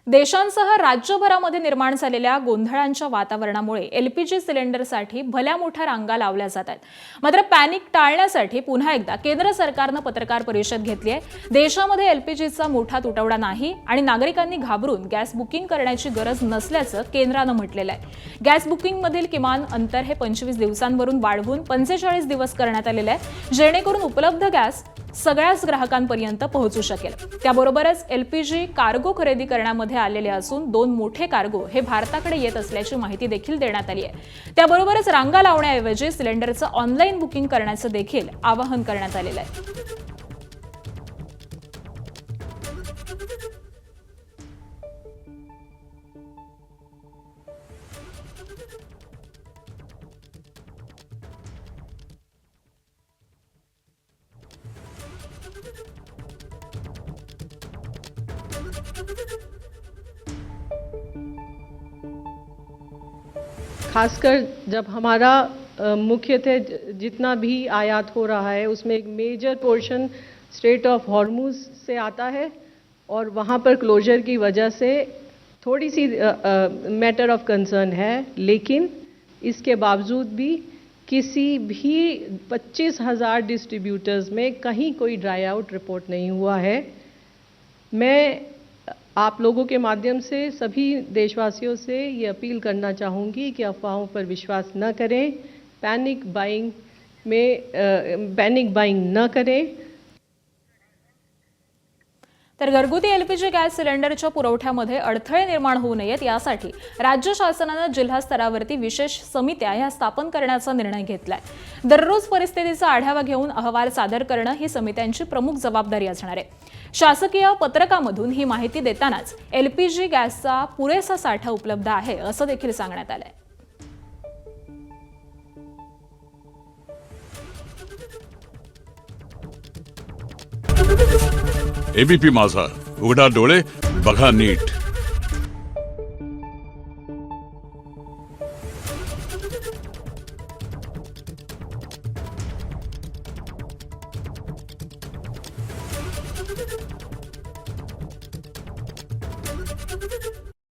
देशांसह राज्यभरामध्ये निर्माण झालेल्या गोंधळांच्या वातावरणामुळे एलपीजी सिलेंडरसाठी भल्या मोठ्या रांगा लावल्या जात आहेत। मात्र पॅनिक टाळण्यासाठी पुन्हा एकदा केंद्र सरकारने पत्रकार परिषद घेतली आहे। देशामध्ये एलपीजीचा मोठा तुटवडा नाही आणि नागरिकांनी घाबरून गॅस बुकिंग करण्याची गरज नसल्याचं केंद्राने म्हटलेलं आहे। गॅस बुकिंगमधील किमान अंतर हे 25 दिवसांवरून वाढवून 45 दिवस करण्यात आलेले आहे, जेणेकरून उपलब्ध गॅस सगळ्याच ग्राहकांपर्यंत पोहोचू शकेल। त्याबरोबरच एलपीजी कार्गो खरेदी करण्यामध्ये आलेले असून 2 मोठे कार्गो हे भारताकडे येत असल्याची माहिती देखील देण्यात आली आहे। त्याबरोबरच रांगा लावण्याऐवजी सिलेंडरचं ऑनलाईन बुकिंग करण्याचं देखील आवाहन करण्यात आलेलं आहे। खासकर जब हमारा मुख्यतः जितना भी आयात हो रहा है उसमें एक major portion strait of Hormuz से आता है और वहाँ पर क्लोजर की वजह से थोड़ी सी मैटर ऑफ कंसर्न है। लेकिन इसके बावजूद भी किसी भी 25,000 डिस्ट्रीब्यूटर्स में कहीं कोई ड्राई आउट रिपोर्ट नहीं हुआ है। मैं आप लोगों के माध्यम से सभी देशवासियों से ये अपील करना चाहूँगी कि अफवाहों पर विश्वास न करें, पैनिक बाइंग न करें। तर घरगुती एलपीजी गॅस सिलेंडरच्या पुरवठ्यामध्ये अडथळे निर्माण होऊ नयेत यासाठी राज्य शासनाने जिल्हा स्तरावरती विशेष समित्या ह्या स्थापन करण्याचा निर्णय घेतलाय। दररोज परिस्थितीचा आढावा घेऊन अहवाल सादर करणं ही समित्यांची प्रमुख जबाबदारी असणार आहे। शासकीय पत्रकामधून ही माहिती देतानाच एलपीजी गॅसचा पुरेसा साठा उपलब्ध आहे असं देखील सांगण्यात आलंय। एबीपी माझा, उघडा डोळे बघा नीट।